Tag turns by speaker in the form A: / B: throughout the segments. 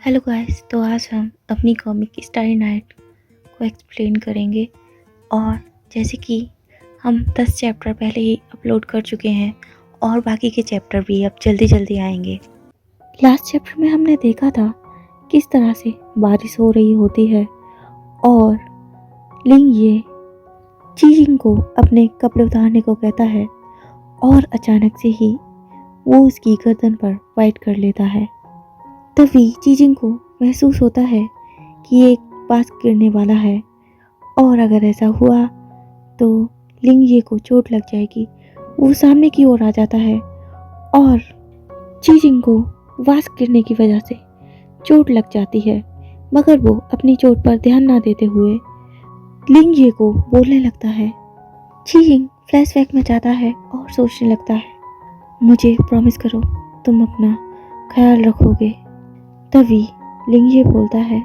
A: Hello guys, तो आज हम अपनी कॉमिक स्टारी नाइट को एक्सप्लेन करेंगे। और जैसे कि हम 10 चैप्टर पहले ही अपलोड कर चुके हैं और बाकी के चैप्टर भी अब जल्दी जल्दी आएंगे। लास्ट चैप्टर में हमने देखा था किस तरह से बारिश हो रही होती है और लिंग ये चीजिंग को अपने कपड़े उतारने को कहता है और अचानक से ही वो उसकी गर्दन पर वाइट कर लेता है। तभी चीजिंग को महसूस होता है कि एक बास गिरने वाला है और अगर ऐसा हुआ तो लिंग ये को चोट लग जाएगी। वो सामने की ओर आ जाता है और चीजिंग को वास गिरने की वजह से चोट लग जाती है, मगर वो अपनी चोट पर ध्यान ना देते हुए लिंग ये को बोलने लगता है। चीजिंग फ्लैशबैक में जाता है और सोचने लगता है, मुझे प्रॉमिस करो तुम अपना ख्याल रखोगे। तभी लिंग ये बोलता है,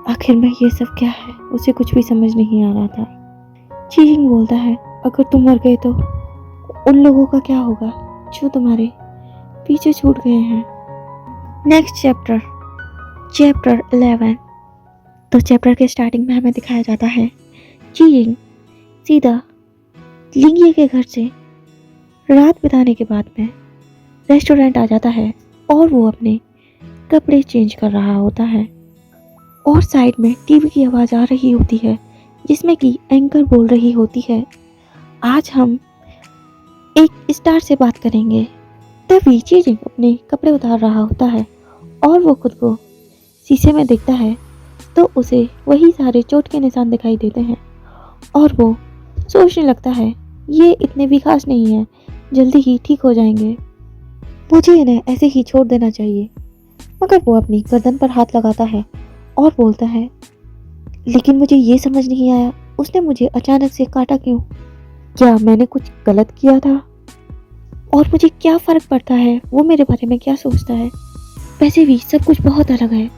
A: आखिर में ये सब क्या है? उसे कुछ भी समझ नहीं आ रहा था। चीजिंग बोलता है, अगर तुम मर गए तो उन लोगों का क्या होगा जो तुम्हारे पीछे छूट गए हैं। Next chapter, chapter 11। तो चैप्टर के स्टार्टिंग में हमें दिखाया जाता है चीजिंग सीधा लिंग ये के घर से रात बिताने के बाद में रेस्टोरेंट आ जाता है और वो अपने कपड़े चेंज कर रहा होता है और साइड में टीवी की आवाज़ आ रही होती है जिसमें कि एंकर बोल रही होती है, आज हम एक स्टार से बात करेंगे। तभी चीजिंग अपने कपड़े उतार रहा होता है और वो खुद को शीशे में देखता है तो उसे वही सारे चोट के निशान दिखाई देते हैं और वो सोचने लगता है, ये इतने भी खास नहीं है, जल्दी ही ठीक हो जाएंगे, मुझे इन्हें ऐसे ही छोड़ देना चाहिए। मगर वो अपनी गर्दन पर हाथ लगाता है और बोलता है, लेकिन मुझे ये समझ नहीं आया उसने मुझे अचानक से काटा क्यों? क्या मैंने कुछ गलत किया था? और मुझे क्या फ़र्क पड़ता है वो मेरे बारे में क्या सोचता है? वैसे भी सब कुछ बहुत अलग है,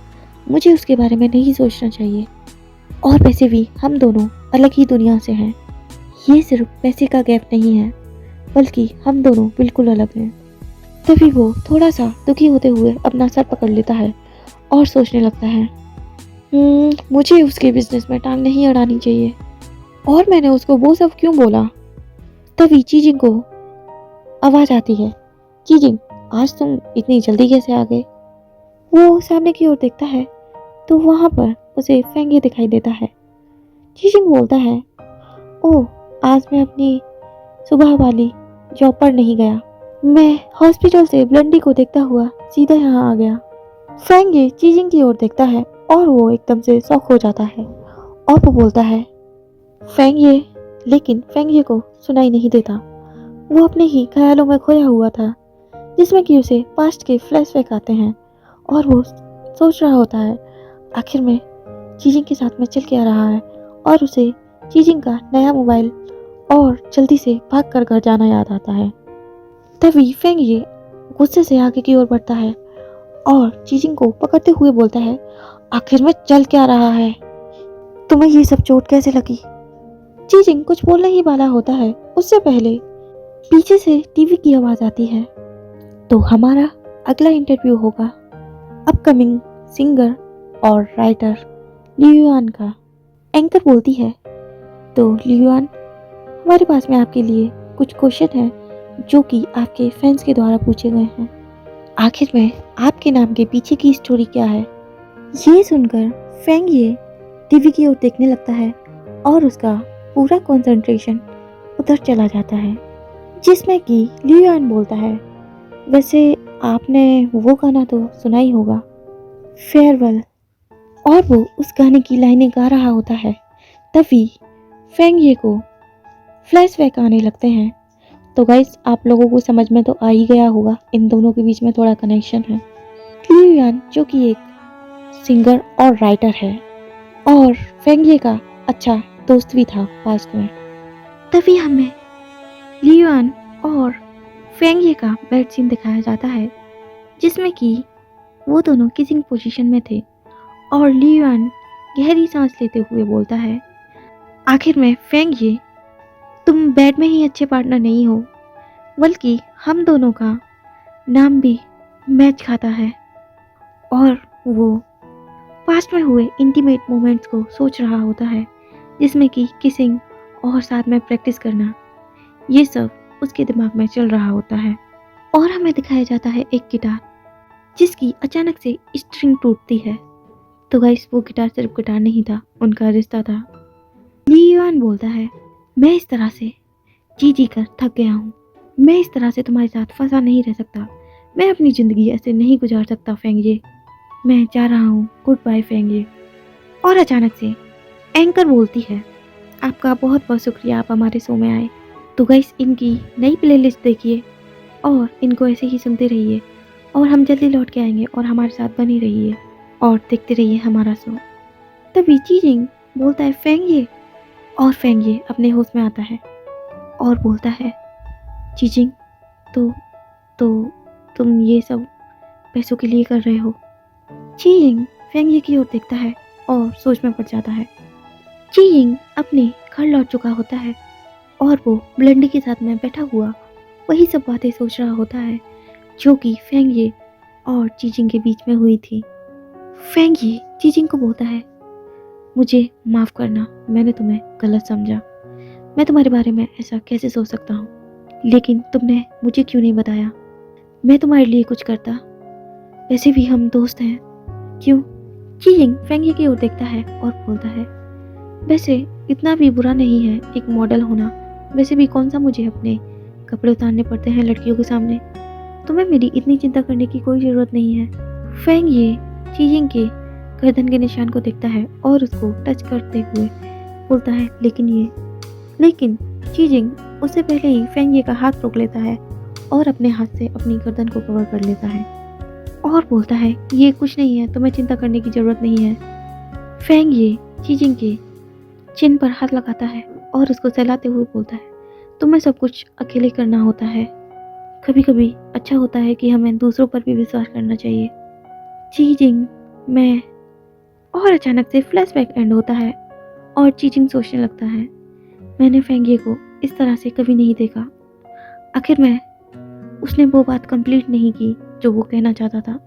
A: मुझे उसके बारे में नहीं सोचना चाहिए। और वैसे भी हम दोनों अलग ही दुनिया से हैं, ये सिर्फ पैसे का गैप नहीं है बल्कि हम दोनों बिल्कुल अलग हैं। तभी वो थोड़ा सा दुखी होते हुए अपना सर पकड़ लेता है और सोचने लगता है, मुझे उसके बिजनेस में टांग नहीं अड़ानी चाहिए और मैंने उसको वो सब क्यों बोला। तभी चीजिंग को आवाज़ आती है, चीजिंग आज तुम इतनी जल्दी कैसे आ गए? वो सामने की ओर देखता है तो वहाँ पर उसे फेंगे दिखाई देता है। चीजिंग बोलता है, ओह आज मैं अपनी सुबह वाली जॉब पर नहीं गया, मैं हॉस्पिटल से ब्लंडी को देखता हुआ सीधा यहाँ आ गया। फेंगे चीजिंग की ओर देखता है और वो एकदम से शॉक हो जाता है और वो बोलता है फेंगे, लेकिन फेंगे को सुनाई नहीं देता। वो अपने ही ख्यालों में खोया हुआ था जिसमें कि उसे पास्ट के फ्लैशबैक आते हैं और वो सोच रहा होता है आखिर में चीजिंग के साथ में चल के आ रहा है और उसे चीजिंग का नया मोबाइल और जल्दी से भाग कर घर जाना याद आता है। तभी फेंगे गुस्से से आगे की ओर बढ़ता है और चीजिंग को पकड़ते हुए बोलता है, आखिर में चल क्या रहा है? तुम्हें ये सब चोट कैसे लगी? चीजिंग कुछ बोलने ही वाला होता है उससे पहले पीछे से टीवी की आवाज़ आती है। तो हमारा अगला इंटरव्यू होगा अपकमिंग सिंगर और राइटर लियुआन का। एंकर बोलती है, तो लियुआन हमारे पास में आपके लिए कुछ क्वेश्चन है जो कि आपके फैंस के द्वारा पूछे गए हैं। आखिर में आपके नाम के पीछे की स्टोरी क्या है? ये सुनकर फेंग ये टीवी की ओर देखने लगता है और उसका पूरा कंसंट्रेशन उधर चला जाता है जिसमें कि लियुआन बोलता है, वैसे आपने वो गाना तो सुना ही होगा, फेयरवेल। और वो उस गाने की लाइनें गा रहा होता है। तभी फेंग ये को फ्लैशबैक आने लगते हैं। तो गाइस आप लोगों को समझ में तो आ ही गया होगा इन दोनों के बीच में थोड़ा कनेक्शन है। लियुआन जो कि एक सिंगर और राइटर है और फेंगे का अच्छा दोस्त भी था पास्ट में। तभी हमें लियुआन और फेंगे का बेड सीन दिखाया जाता है जिसमें कि वो दोनों किसिंग पोजीशन में थे और लियुआन गहरी सांस लेते हुए बोलता है, आखिर में फेंगे तुम बेड में ही अच्छे पार्टनर नहीं हो बल्कि हम दोनों का नाम भी मैच खाता है और वो पास्ट में हुए इंटीमेट मोमेंट्स को सोच रहा होता है, जिसमें कि किसिंग और साथ में प्रैक्टिस करना, ये सब उसके दिमाग में चल रहा होता है। और हमें दिखाया जाता है एक गिटार जिसकी अचानक से स्ट्रिंग टूटती है। तो गाइस वो गिटार सिर्फ गिटार नहीं था, उनका रिश्ता था। लियोन बोलता है, मैं इस तरह से जी जी कर थक गया हूँ, मैं इस तरह से तुम्हारे साथ फंसा नहीं रह सकता, मैं अपनी ज़िंदगी ऐसे नहीं गुजार सकता फेंगे, मैं जा रहा हूँ, गुड बाय फेंगे। और अचानक से एंकर बोलती है, आपका बहुत बहुत शुक्रिया, आप हमारे शो में आए। तो गाइस इनकी नई प्लेलिस्ट देखिए और इनको ऐसे ही सुनते रहिए और हम जल्दी लौट के आएंगे और हमारे साथ बनी रहिए और देखते रहिए हमारा शो। तभी चीजिंग बोलता है फेंगे, और फेंगे अपने होश में आता है और बोलता है, चीजिंग तो तुम ये सब पैसों के लिए कर रहे हो। चीजिंग फेंगे की ओर देखता है और सोच में पड़ जाता है। चीजिंग अपने घर लौट चुका होता है और वो ब्लेंडी के साथ में बैठा हुआ वही सब बातें सोच रहा होता है जो कि फेंगे और चीजिंग के बीच में हुई थी। फेंगे चीजिंग को बोलता है, मुझे माफ़ करना, मैंने तुम्हें गलत समझा, मैं तुम्हारे बारे में ऐसा कैसे सोच सकता हूँ, लेकिन तुमने मुझे क्यों नहीं बताया, मैं तुम्हारे लिए कुछ करता, वैसे भी हम दोस्त हैं, क्यों। चीजिंग फेंगे की ओर देखता है और बोलता है, वैसे इतना भी बुरा नहीं है एक मॉडल होना, वैसे भी कौन सा मुझे अपने कपड़े उतारने पड़ते हैं लड़कियों के सामने, तुम्हें मेरी इतनी चिंता करने की कोई ज़रूरत नहीं है। फेंगे चीजिंग के गर्दन के निशान को देखता है और उसको टच करते हुए बोलता है, लेकिन चीजिंग उससे पहले ही फेंगे का हाथ रोक लेता है और अपने हाथ से अपनी गर्दन को कवर कर लेता है और बोलता है, ये कुछ नहीं है, तुम्हें चिंता करने की ज़रूरत नहीं है। फेंगे चीजिंग के चिन पर हाथ लगाता है और उसको सहलाते हुए बोलता है, तुम्हें सब कुछ अकेले करना होता है, कभी कभी अच्छा होता है कि हमें दूसरों पर भी विश्वास करना चाहिए। चीजिंग मैं और अचानक से फ्लैशबैक एंड होता है और चीजिंग सोचने लगता है, मैंने फेंगे को इस तरह से कभी नहीं देखा, आखिर में उसने वो बात कंप्लीट नहीं की जो वो कहना चाहता था,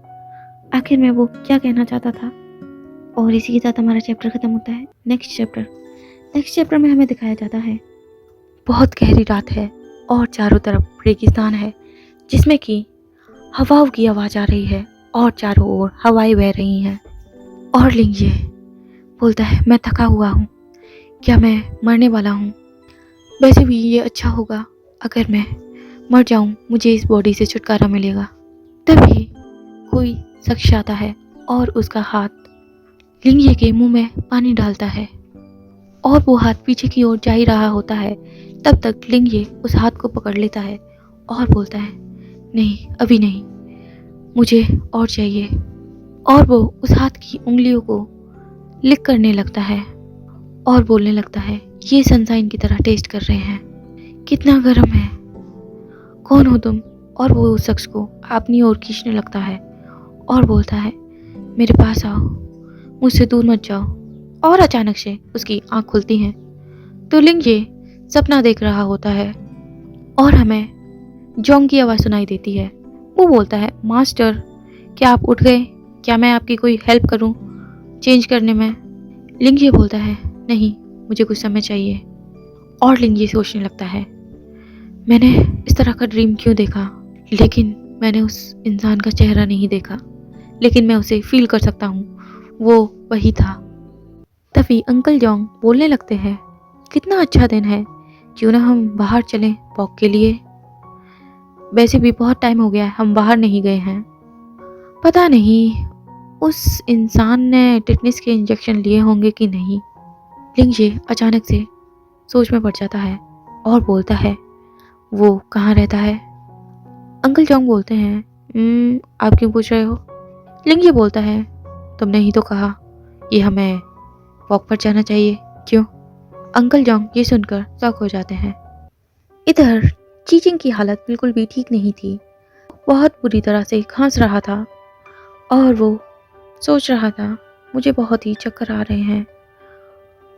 A: आखिर में वो क्या कहना चाहता था। और इसी के साथ हमारा चैप्टर ख़त्म होता है। नेक्स्ट चैप्टर में हमें दिखाया जाता है, बहुत गहरी रात है और चारों तरफ रेगिस्तान है जिसमें कि हवाओं की आवाज़ आ रही है और चारों ओर हवाएं बह रही हैं। और लिंगे बोलता है, मैं थका हुआ हूँ, क्या मैं मरने वाला हूँ, वैसे भी ये अच्छा होगा अगर मैं मर जाऊँ, मुझे इस बॉडी से छुटकारा मिलेगा। तभी कोई शख्स आता है और उसका हाथ लिंगे के मुंह में पानी डालता है और वो हाथ पीछे की ओर जा ही रहा होता है, तब तक लिंगे उस हाथ को पकड़ लेता है और बोलता है, नहीं अभी नहीं, मुझे और चाहिए। और वो उस हाथ की उंगलियों को लिक करने लगता है और बोलने लगता है, ये सनशाइन की तरह टेस्ट कर रहे हैं, कितना गर्म है, कौन हो तुम। और वो उस शख्स को अपनी ओर खींचने लगता है और बोलता है, मेरे पास आओ, मुझसे दूर मत जाओ। और अचानक से उसकी आंख खुलती हैं तो लिंगे सपना देख रहा होता है और हमें जोंग की आवाज़ सुनाई देती है। वो बोलता है, मास्टर क्या आप उठ गए, क्या मैं आपकी कोई हेल्प करूं चेंज करने में। लिंगे बोलता है, नहीं मुझे कुछ समय चाहिए। और लिंगे सोचने लगता है, मैंने इस तरह का ड्रीम क्यों देखा, लेकिन मैंने उस इंसान का चेहरा नहीं देखा, लेकिन मैं उसे फील कर सकता हूँ, वो वही था। तभी अंकल जोंग बोलने लगते हैं, कितना अच्छा दिन है, क्यों ना हम बाहर चलें वॉक के लिए, वैसे भी बहुत टाइम हो गया है हम बाहर नहीं गए हैं। पता नहीं उस इंसान ने टिटनेस के इंजेक्शन लिए होंगे कि नहीं। लिंगे अचानक से सोच में पड़ जाता है और बोलता है, वो कहाँ रहता है। अंकल जोंग बोलते हैं, आप क्यों पूछ रहे हो। लिंगे बोलता है, तुमने ही तो कहा कि हमें वॉक पर जाना चाहिए, क्यों। अंकल जोंग ये सुनकर शॉक हो जाते हैं। इधर चीचिंग की हालत बिल्कुल भी ठीक नहीं थी, बहुत बुरी तरह से खांस रहा था और वो सोच रहा था, मुझे बहुत ही चक्कर आ रहे हैं,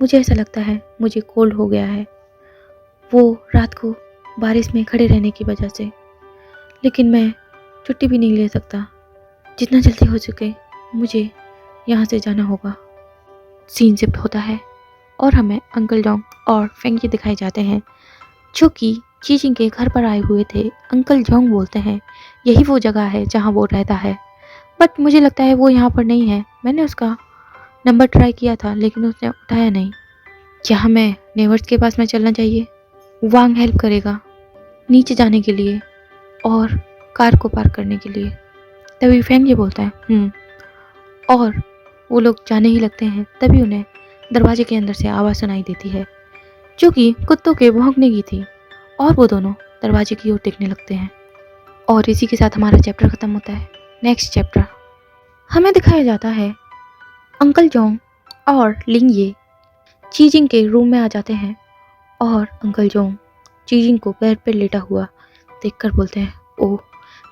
A: मुझे ऐसा लगता है मुझे कोल्ड हो गया है। वो रात को बारिश में खड़े रहने की वजह से, लेकिन मैं छुट्टी भी नहीं ले सकता, जितना जल्दी हो सके मुझे यहाँ से जाना होगा। सीन शिफ्ट होता है और हमें अंकल डोंग और फेंगी दिखाए जाते हैं जो कि चीचिंग के घर पर आए हुए थे। अंकल जोंग बोलते हैं यही वो जगह है जहाँ वो रहता है, बट मुझे लगता है वो यहाँ पर नहीं है। मैंने उसका नंबर ट्राई किया था लेकिन उसने उठाया नहीं। क्या हमें नेवर्स के पास में चलना चाहिए? वांग हेल्प करेगा नीचे जाने के लिए और कार को पार्क करने के लिए। तभी फैंग ये बोलता है और वो लोग जाने ही लगते हैं। तभी उन्हें दरवाजे के अंदर से आवाज़ सुनाई देती है जो कि कुत्तों के भौंकने की थी और वो दोनों दरवाजे की ओर देखने लगते हैं। और इसी के साथ हमारा चैप्टर ख़त्म होता है। नेक्स्ट चैप्टर हमें दिखाया जाता है अंकल जोंग और लिंग ये चीजिंग के रूम में आ जाते हैं और अंकल जोंग चीजिंग को बेड पर लेटा हुआ देखकर बोलते हैं ओह,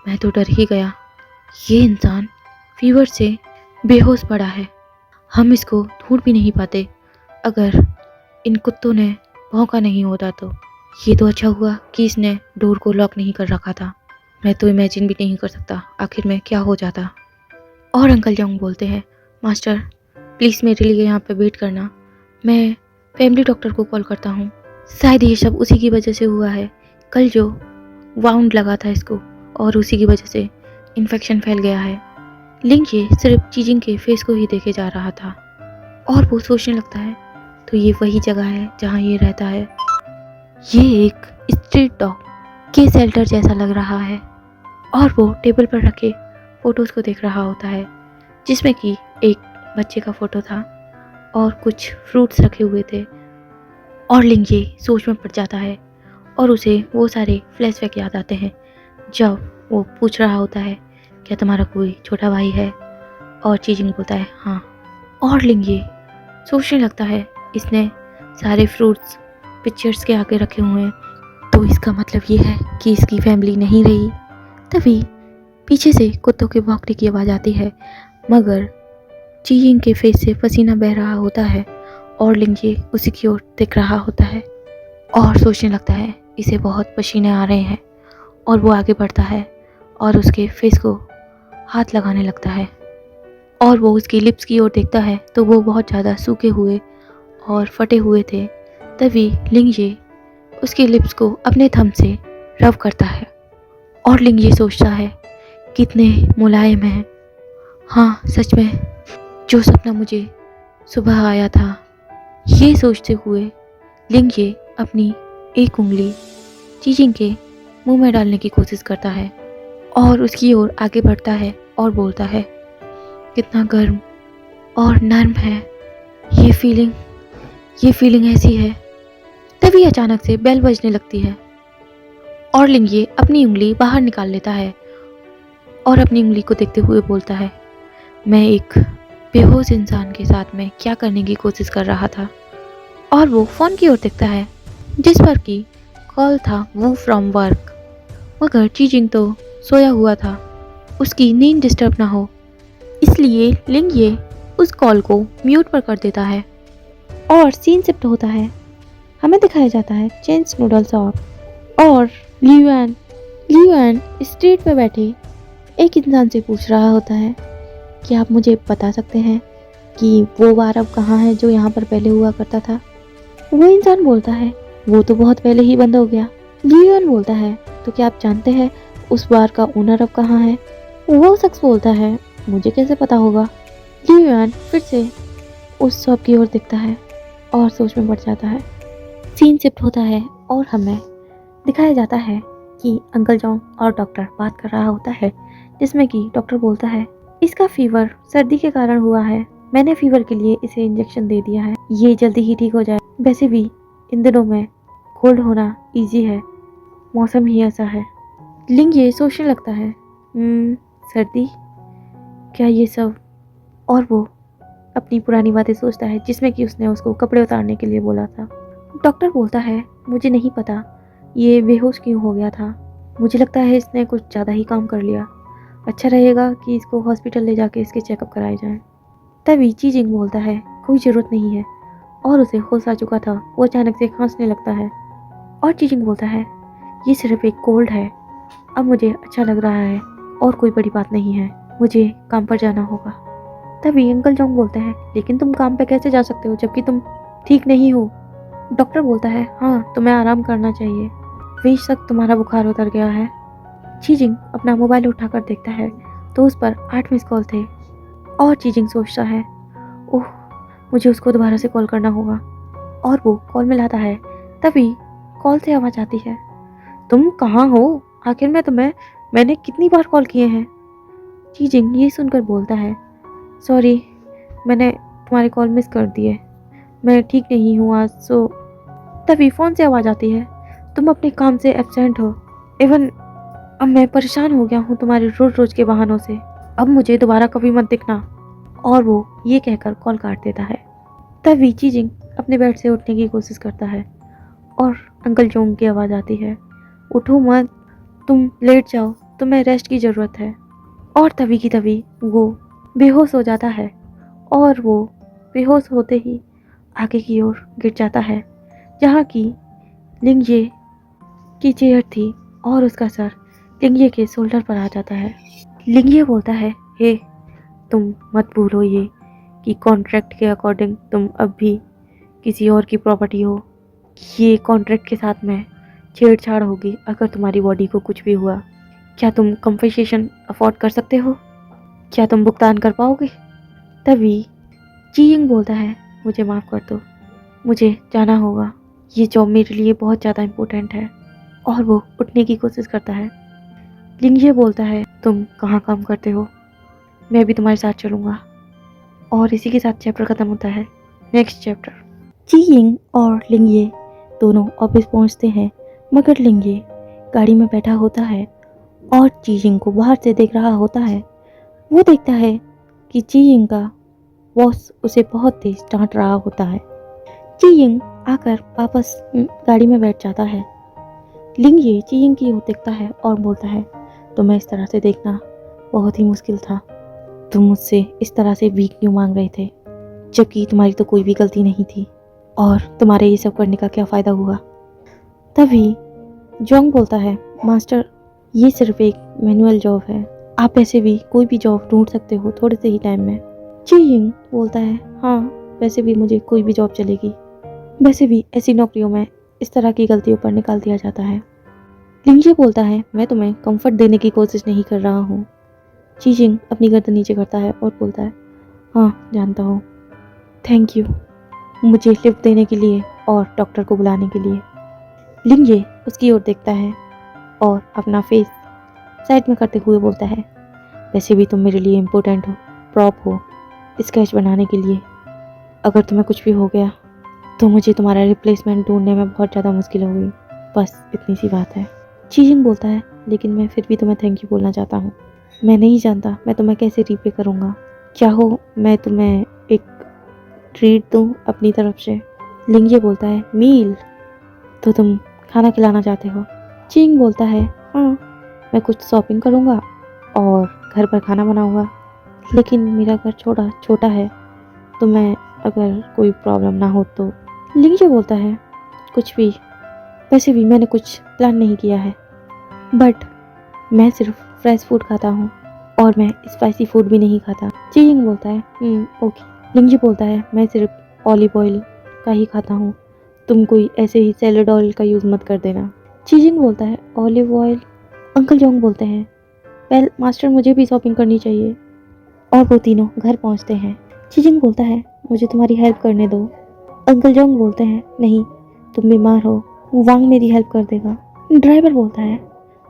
A: मैं तो डर ही गया। ये इंसान फीवर से बेहोश पड़ा है, हम इसको ढूंढ भी नहीं पाते। अगर इन कुत्तों ने भौंका नहीं होता तो ये तो अच्छा हुआ कि इसने डोर को लॉक नहीं कर रखा था। मैं तो इमेजिन भी नहीं कर सकता आखिर में क्या हो जाता। और अंकल जोंग बोलते हैं मास्टर प्लीज़ मेरे लिए यहाँ पे वेट करना, मैं फैमिली डॉक्टर को कॉल करता हूँ। शायद ये सब उसी की वजह से हुआ है, कल जो वाउंड लगा था इसको और उसी की वजह से इन्फेक्शन फैल गया है। लिंग ये सिर्फ चीजिंग के फेस को ही देखे जा रहा था और वो सोचने लगता है तो ये वही जगह है जहाँ ये रहता है। ये एक स्ट्रीट डॉग के शेल्टर जैसा लग रहा है और वो टेबल पर रखे फ़ोटोज़ को देख रहा होता है जिसमें कि एक बच्चे का फ़ोटो था और कुछ फ्रूट्स रखे हुए थे। और लिंग ये सोच में पड़ जाता है और उसे वो सारे फ्लैशबैक याद आते हैं जब वो पूछ रहा होता है क्या तुम्हारा कोई छोटा भाई है, और चीजिंग बोलता है हाँ। और लिंग ये सोचने लगता है इसने सारे फ्रूट्स पिक्चर्स के आगे रखे हुए हैं तो इसका मतलब ये है कि इसकी फैमिली नहीं रही। तभी पीछे से कुत्तों के भौंकने की आवाज़ आती है मगर चीजिंग के फेस से पसीना बह रहा होता है और लिंग ये उसी की ओर देख रहा होता है और सोचने लगता है इसे बहुत पसीने आ रहे हैं। और वो आगे बढ़ता है और उसके फेस को हाथ लगाने लगता है और वो उसकी लिप्स की ओर देखता है तो वो बहुत ज़्यादा सूखे हुए और फटे हुए थे। तभी लिंग ये उसके लिप्स को अपने थंब से रब करता है और लिंग ये सोचता है कितने मुलायम हैं। हाँ सच में जो सपना मुझे सुबह आया था। ये सोचते हुए लिंग ये अपनी एक उंगली चीजिंग के मुंह में डालने की कोशिश करता है और उसकी ओर आगे बढ़ता है और बोलता है कितना गर्म और नर्म है ये फीलिंग ऐसी है। तभी अचानक से बेल बजने लगती है और लिंग ये अपनी उंगली बाहर निकाल लेता है और अपनी उंगली को देखते हुए बोलता है मैं एक बेहोश इंसान के साथ में क्या करने की कोशिश कर रहा था। और वो फ़ोन की ओर देखता है जिस पर कि कॉल था वो फ्रॉम वर्क, मगर चीजिंग तो सोया हुआ था, उसकी नींद डिस्टर्ब ना हो इसलिए लिंग ये उस कॉल को म्यूट पर कर देता है। और सीन शिफ्ट होता है, हमें दिखाया जाता है चेंस नूडल शॉप और लियुआन स्ट्रीट पे बैठे एक इंसान से पूछ रहा होता है कि आप मुझे बता सकते हैं कि वो बार अब कहाँ है जो यहाँ पर पहले हुआ करता था। वो इंसान बोलता है वो तो बहुत पहले ही बंद हो गया। लियुआन बोलता है तो क्या आप जानते हैं उस बार का ओनर अब कहाँ है? वो शख्स बोलता है मुझे कैसे पता होगा। लियुआन फिर से उस शॉप की ओर देखता है और सोच में पड़ जाता है। सीन शिफ्ट होता है और हमें दिखाया जाता है कि अंकल जोंग और डॉक्टर बात कर रहा होता है जिसमें कि डॉक्टर बोलता है इसका फीवर सर्दी के कारण हुआ है, मैंने फीवर के लिए इसे इंजेक्शन दे दिया है, ये जल्दी ही ठीक हो जाए। वैसे भी इन दिनों में कोल्ड होना इजी है, मौसम ही ऐसा है। लिंग ये सोचने लगता है सर्दी क्या ये सब, और वो अपनी पुरानी बातें सोचता है जिसमें कि उसने उसको कपड़े उतारने के लिए बोला था। डॉक्टर बोलता है मुझे नहीं पता ये बेहोश क्यों हो गया था, मुझे लगता है इसने कुछ ज़्यादा ही काम कर लिया, अच्छा रहेगा कि इसको हॉस्पिटल ले जाके इसके चेकअप कराए जाएं। तभी चीजिंग बोलता है कोई ज़रूरत नहीं है और उसे होश आ चुका था, वो अचानक से खांसने लगता है और चीजिंग बोलता है ये सिर्फ एक कोल्ड है, अब मुझे अच्छा लग रहा है और कोई बड़ी बात नहीं है, मुझे काम पर जाना होगा। तभी अंकल जोंग बोलते हैं, लेकिन तुम काम पे कैसे जा सकते हो जबकि तुम ठीक नहीं हो? डॉक्टर बोलता है, हाँ तुम्हें आराम करना चाहिए, बेशक तुम्हारा बुखार उतर गया है। चीजिंग अपना मोबाइल उठाकर देखता है तो उस पर 8 मिस कॉल थे और चीजिंग सोचता है, ओह मुझे उसको दोबारा से कॉल करना होगा, और वो कॉल मिलाता है। तभी कॉल से आवाज़ आती है, तुम कहाँ हो? आखिर मैंने कितनी बार कॉल किए हैं? चीजिंग ये सुनकर बोलता है, सॉरी मैंने तुम्हारे कॉल मिस कर दिए, मैं ठीक नहीं हूँ आज। सो तभी फ़ोन से आवाज़ आती है, तुम अपने काम से एब्सेंट हो। इवन अब मैं परेशान हो गया हूँ तुम्हारे रोज़ रोज़ के बहानों से, अब मुझे दोबारा कभी मत दिखना। और वो ये कहकर कॉल काट देता है। तभी चीजिंग अपने बेड से उठने की कोशिश करता है और अंकल जोंग की आवाज़ आती है, उठो मत, तुम लेट जाओ, तुम्हें रेस्ट की ज़रूरत है। और तभी की तभी वो बेहोश हो जाता है और वो बेहोश होते ही आगे की ओर गिर जाता है जहाँ की लिंगजे की चेयर थी और उसका सर लिंगजे के शोल्डर पर आ जाता है। लिंगजे बोलता है, हे तुम मत भूलो ये कि कॉन्ट्रैक्ट के अकॉर्डिंग तुम अब भी किसी और की प्रॉपर्टी हो। ये कॉन्ट्रैक्ट के साथ में छेड़छाड़ होगी अगर तुम्हारी बॉडी को कुछ भी हुआ। क्या तुम कंपनसेशन अफोर्ड कर सकते हो? क्या तुम भुगतान कर पाओगे? तभी चीइंग बोलता है, मुझे माफ़ कर दो, मुझे जाना होगा, ये जॉब मेरे लिए बहुत ज़्यादा इम्पोर्टेंट है। और वो उठने की कोशिश करता है। लिंगजे बोलता है, तुम कहाँ काम करते हो? मैं भी तुम्हारे साथ चलूँगा। और इसी के साथ चैप्टर ख़त्म होता है। Next chapter. चीइंग और लिंगजे दोनों ऑफिस पहुँचते हैं, मगर लिंगजे गाड़ी में बैठा होता है और चीइंग को बाहर से देख रहा होता है। वो देखता है कि चीइंग का बॉस उसे बहुत तेज डांट रहा होता है। चीइंग आकर वापस गाड़ी में बैठ जाता है। लिंगजे चीइंग की ओर देखता है और बोलता है, तुम्हें इस तरह से देखना बहुत ही मुश्किल था। तुम मुझसे इस तरह से भीख क्यों मांग रहे थे जबकि तुम्हारी तो कोई भी गलती नहीं थी, और तुम्हारे ये सब करने का क्या फ़ायदा हुआ? तभी जोंग बोलता है, मास्टर ये सिर्फ एक मैनुअल जॉब है, आप ऐसे भी कोई भी जॉब ढूंढ सकते हो थोड़े से ही टाइम में। चीइंग बोलता है, हाँ वैसे भी मुझे कोई भी जॉब चलेगी, वैसे भी ऐसी नौकरियों में इस तरह की गलतियों पर निकाल दिया जाता है। लिंगजे बोलता है, मैं तुम्हें कंफर्ट देने की कोशिश नहीं कर रहा हूँ। चीइंग अपनी गर्दन नीचे करता है और बोलता है, हाँ जानता हूँ, थैंक यू मुझे लिफ्ट देने के लिए और डॉक्टर को बुलाने के लिए। लिंगजे उसकी ओर देखता है और अपना फेस साइड में करते हुए बोलता है, वैसे भी तुम मेरे लिए इम्पोर्टेंट हो, प्रॉप हो स्केच बनाने के लिए। अगर तुम्हें कुछ भी हो गया तो मुझे तुम्हारा रिप्लेसमेंट ढूंढने में बहुत ज़्यादा मुश्किल होगी, बस इतनी सी बात है। चीजिंग बोलता है, लेकिन मैं फिर भी तुम्हें थैंक यू बोलना चाहता हूँ। मैं नहीं जानता मैं तुम्हें कैसे रीपे करूँगा, चाहो मैं तुम्हें एक ट्रीट दूँ अपनी तरफ से। लिंगजे बोलता है, मील? तो तुम खाना खिलाना चाहते हो? चीइंग बोलता है, हाँ मैं कुछ शॉपिंग करूँगा और घर पर खाना बनाऊँगा, लेकिन मेरा घर छोटा है, तो मैं अगर कोई प्रॉब्लम ना हो तो। लिंगजे बोलता है, कुछ भी, वैसे भी मैंने कुछ प्लान नहीं किया है, बट मैं सिर्फ फ्रेश फूड खाता हूँ और मैं स्पाइसी फूड भी नहीं खाता। चीइंग बोलता है, ओके। लिंगजे बोलता है, मैं सिर्फ ऑलिव ऑयल का ही खाता हूँ, तुम कोई ऐसे ही सैलेड ऑयल का यूज़ मत कर देना। चीजिंग बोलता है, ऑलिव ऑयल? अंकल जोंग बोलते हैं, वेल मास्टर मुझे भी शॉपिंग करनी चाहिए। और वो तीनों घर पहुंचते हैं। चीजिंग बोलता है, मुझे तुम्हारी हेल्प करने दो। अंकल जोंग बोलते हैं, नहीं तुम बीमार हो, वांग मेरी हेल्प कर देगा। ड्राइवर बोलता है,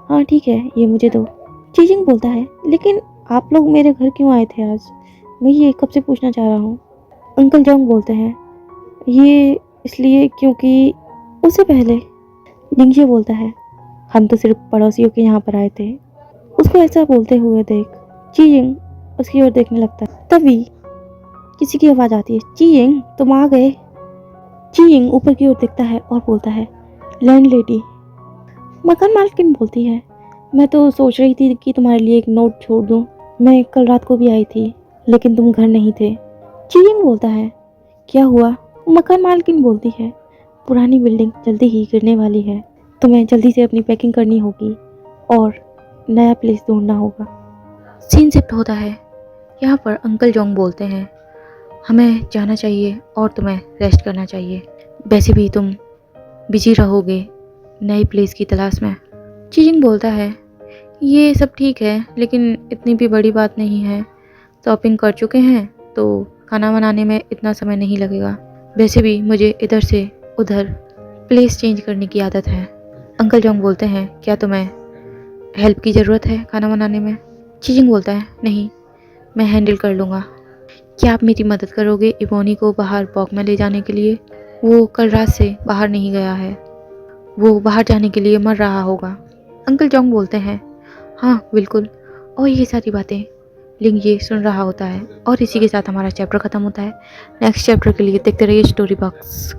A: हाँ ठीक है ये मुझे दो। चीजिंग बोलता है, लेकिन आप लोग मेरे घर क्यों आए थे आज? मैं ये कब से पूछना चाह रहा हूँ। अंकल जोंग बोलते हैं, ये इसलिए क्योंकि उससे पहले। लिंगजे बोलता है, हम तो सिर्फ पड़ोसियों के यहाँ पर आए थे। उसको ऐसा बोलते हुए देख चीइंग उसकी ओर देखने लगता है। तभी किसी की आवाज़ आती है, चीइंग तुम आ गए। चीइंग ऊपर की ओर देखता है और बोलता है, लैंडलेडी। मकान मालकिन बोलती है, मैं तो सोच रही थी कि तुम्हारे लिए एक नोट छोड़ दूँ, मैं कल रात को भी आई थी लेकिन तुम घर नहीं थे। चीइंग बोलता है, क्या हुआ? मकान मालकिन बोलती है, पुरानी बिल्डिंग जल्दी ही गिरने वाली है, तुम्हें जल्दी से अपनी पैकिंग करनी होगी और नया प्लेस ढूंढना होगा। सीन शिफ्ट होता है यहाँ पर अंकल जोंग बोलते हैं, हमें जाना चाहिए और तुम्हें रेस्ट करना चाहिए। वैसे भी तुम बिजी रहोगे नई प्लेस की तलाश में। चीजिंग बोलता है, ये सब ठीक है लेकिन इतनी भी बड़ी बात नहीं है। शॉपिंग कर चुके हैं तो खाना बनाने में इतना समय नहीं लगेगा। वैसे भी मुझे इधर से उधर प्लेस चेंज करने की आदत है। अंकल जोंग बोलते हैं, क्या तुम्हें हेल्प की ज़रूरत है खाना बनाने में? चीजिंग बोलता है, नहीं, मैं हैंडल कर लूँगा। क्या आप मेरी मदद करोगे इवोनी को बाहर वॉक में ले जाने के लिए? वो कल रात से बाहर नहीं गया है, वो बाहर जाने के लिए मर रहा होगा। अंकल जोंग बोलते हैं, हाँ बिल्कुल। और ये सारी बातें लिंग ये सुन रहा होता है और इसी के साथ हमारा चैप्टर ख़त्म होता है। नेक्स्ट चैप्टर के लिए देखते रहिए स्टोरी बॉक्स।